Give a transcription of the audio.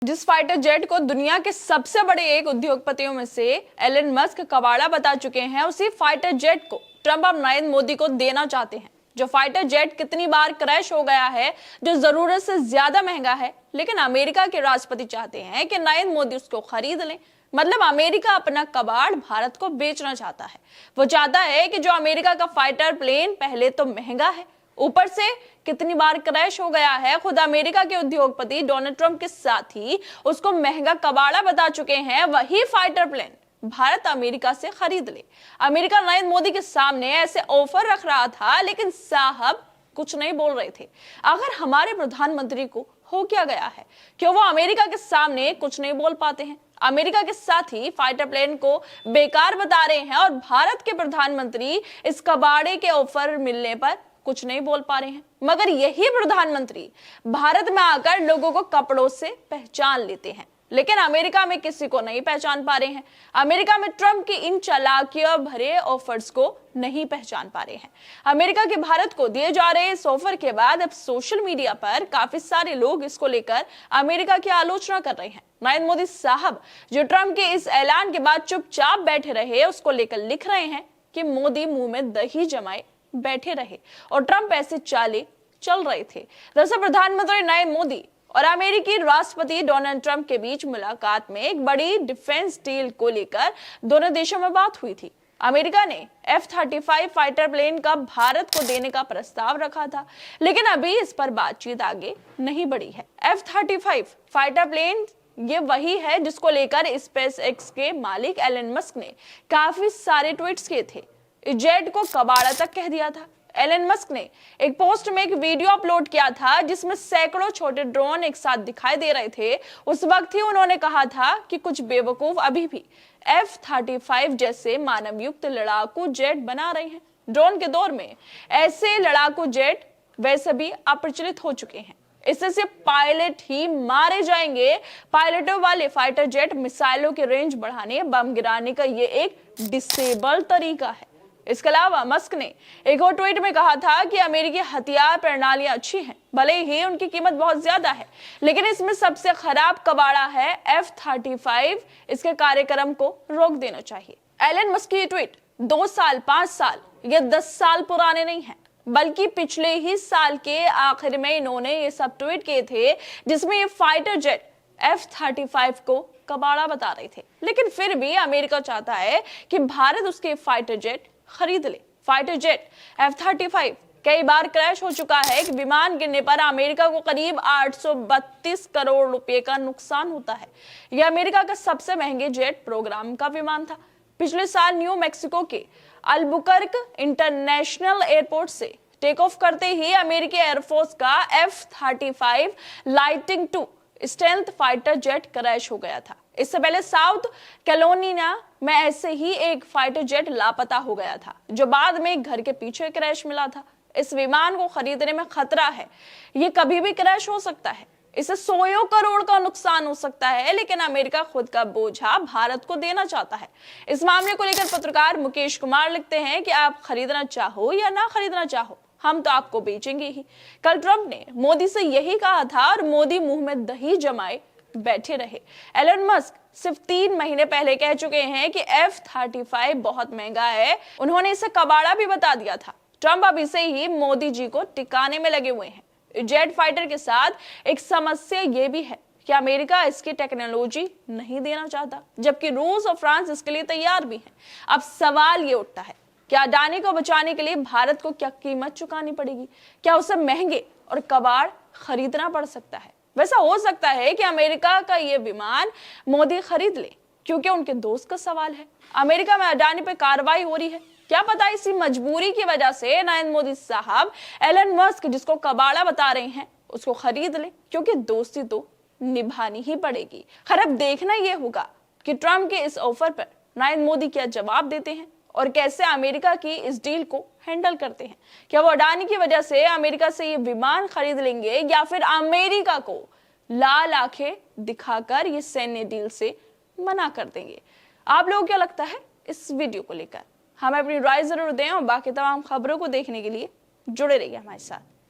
जिस fighter jet को दुनिया के सबसे बड़े एक उद्योगपतियों में से एलन मस्क कबाड़ा बता चुके हैं, उसी फाइटर जेट को ट्रंप अब नरेंद्र मोदी को देना चाहते हैं। जो फाइटर जेट कितनी बार क्रैश हो गया है, जो जरूरत से ज्यादा महंगा है, लेकिन अमेरिका के राष्ट्रपति चाहते हैं कि नरेंद्र मोदी उसको खरीद लें। मतलब अमेरिका अपना कबाड़ भारत को बेचना चाहता है। वो चाहता है कि जो अमेरिका का फाइटर प्लेन पहले तो महंगा है, ऊपर से कितनी बार क्रैश हो गया है, खुद अमेरिका के उद्योगपति डोनाल्ड ट्रंप के साथ ही उसको महंगा कबाड़ा बता चुके हैं, वही फाइटर प्लेन भारत अमेरिका से खरीद ले। अमेरिका नरेंद्र मोदी के सामने ऐसे ऑफर रख रहा था, लेकिन साहब कुछ नहीं बोल रहे थे। अगर हमारे प्रधानमंत्री को हो क्या गया है, क्यों वो अमेरिका के सामने कुछ नहीं बोल पाते हैं? अमेरिका के साथ ही फाइटर प्लेन को बेकार बता रहे हैं और भारत के प्रधानमंत्री इस कबाड़े के ऑफर मिलने पर कुछ नहीं बोल पा रहे हैं। मगर यही प्रधानमंत्री भारत में आकर लोगों को कपड़ों से पहचान लेते हैं, लेकिन अमेरिका में किसी को नहीं पहचान पा रहे हैं। अमेरिका में ट्रंप की इन चालाकियों भरे ऑफर्स को नहीं पहचान पा रहे हैं। अमेरिका के भारत को दिए जा रहे इस ऑफर के बाद अब सोशल मीडिया पर काफी सारे लोग इसको लेकर अमेरिका की आलोचना कर रहे हैं। नरेंद्र मोदी साहब जो ट्रंप के इस ऐलान के बाद चुपचाप बैठे रहे, उसको लेकर लिख रहे हैं कि मोदी मुंह में दही जमाए बैठे रहे और ट्रंप ऐसे चाले चल रहे थे। दरअसल प्रधानमंत्री नरेंद्र मोदी और अमेरिकी राष्ट्रपति डोनाल्ड ट्रंप के बीच मुलाकात में एक बड़ी डिफेंस डील को लेकर दोनों देशों में बात हुई थी। अमेरिका ने F-35 फाइटर प्लेन का भारत को देने का प्रस्ताव रखा था, लेकिन अभी इस पर बातचीत आगे नहीं बढ़ी है। F-35 फाइटर प्लेन ये वही है जिसको लेकर स्पेसएक्स के मालिक एलन मस्क ने काफी सारे ट्वीट्स किए थे। जेट को कबाड़ा तक कह दिया था। एलन मस्क ने एक पोस्ट में एक वीडियो अपलोड किया था जिसमें सैकड़ों छोटे ड्रोन एक साथ दिखाई दे रहे थे। उस वक्त ही उन्होंने कहा था कि कुछ बेवकूफ अभी भी F-35 जैसे मानवयुक्त लड़ाकू जेट बना रहे हैं। ड्रोन के दौर में ऐसे लड़ाकू जेट वैसे भी अप्रचलित हो चुके हैं। इससे सिर्फ पायलट ही मारे जाएंगे। पायलटों वाले फाइटर जेट मिसाइलों की रेंज बढ़ाने, बम गिराने का ये एक डिसेबल तरीका है। इसके अलावा मस्क ने एक और ट्वीट में कहा था कि अमेरिकी हथियार प्रणालियां अच्छी हैं, भले ही उनकी कीमत बहुत ज्यादा है, लेकिन इसमें सबसे खराब कबाड़ा है F-35। इसके कार्यक्रम को रोक देना चाहिए। एलन मस्क की ट्वीट 2 साल, 5 साल या 10 साल पुराने नहीं है, बल्कि पिछले ही साल के आखिर में इन्होंने ये सब ट्वीट किए थे, जिसमें ये फाइटर जेट F-35 को कबाड़ा बता रहे थे। लेकिन फिर भी अमेरिका चाहता है कि भारत उसके फाइटर जेट खरीद ले। फाइटर जेट F-35 कई बार क्रैश हो चुका है कि विमान गिरने पर अमेरिका को करीब 832 करोड़ रुपए का नुकसान होता है। यह अमेरिका का सबसे महंगे जेट प्रोग्राम का विमान था। पिछले साल न्यू मैक्सिको के अल्बुकर्क इंटरनेशनल एयरपोर्ट से टेक ऑफ करते ही अमेरिकी एयरफोर्स का F-35 lighting 2 stealth fighter jet crash हो गया था। इससे पहले साउथ कैरोलिना में ऐसे ही एक फाइटर जेट लापता हो गया था, जो बाद में एक घर के पीछे क्रैश मिला था। इस विमान को खरीदने में खतरा है, ये कभी भी क्रैश हो सकता है, इसे 100 करोड़ का नुकसान हो सकता है, लेकिन अमेरिका खुद का बोझा भारत को देना चाहता है। इस मामले को लेकर पत्रकार मुकेश कुमार लिखते हैं कि आप खरीदना चाहो या ना खरीदना चाहो, हम तो आपको बेचेंगे ही। कल ट्रंप ने मोदी से यही कहा था और मोदी मुंह में दही जमाए बैठे रहे। एलन मस्क सिर्फ 3 महीने पहले कह चुके हैं कि F-35 बहुत महंगा है, उन्होंने इसे कबाड़ा भी बता दिया था। ट्रंप अब इसे ही मोदी जी को टिकाने में लगे हुए हैं। जेट फाइटर के साथ एक समस्या ये भी है कि अमेरिका इसकी टेक्नोलॉजी नहीं देना चाहता, जबकि रूस और फ्रांस इसके लिए तैयार भी हैं। अब सवाल ये उठता है, क्या अडानी को बचाने के लिए भारत को क्या कीमत चुकानी पड़ेगी? क्या उसे महंगे और कबाड़ खरीदना पड़ सकता है? वैसा हो सकता है कि अमेरिका का ये विमान मोदी खरीद ले, क्योंकि उनके दोस्त का सवाल है। अमेरिका में अडानी पे कार्रवाई हो रही है, क्या पता इसी मजबूरी की वजह से नरेंद्र मोदी साहब एलन मस्क जिसको कबाड़ा बता रहे हैं उसको खरीद ले, क्योंकि दोस्ती तो निभानी ही पड़ेगी। खैर अब देखना यह होगा कि ट्रंप के इस ऑफर पर नरेंद्र मोदी क्या जवाब देते हैं और कैसे अमेरिका की इस डील को हैंडल करते हैं। क्या वो अडानी की वजह से अमेरिका से ये विमान खरीद लेंगे या फिर अमेरिका को लाल आंखें दिखाकर ये सैन्य डील से मना कर देंगे? आप लोगों को क्या लगता है इस वीडियो को लेकर? हमें अपनी राय जरूर दें और बाकी तमाम खबरों को देखने के लिए जुड़े रहिए हमारे साथ।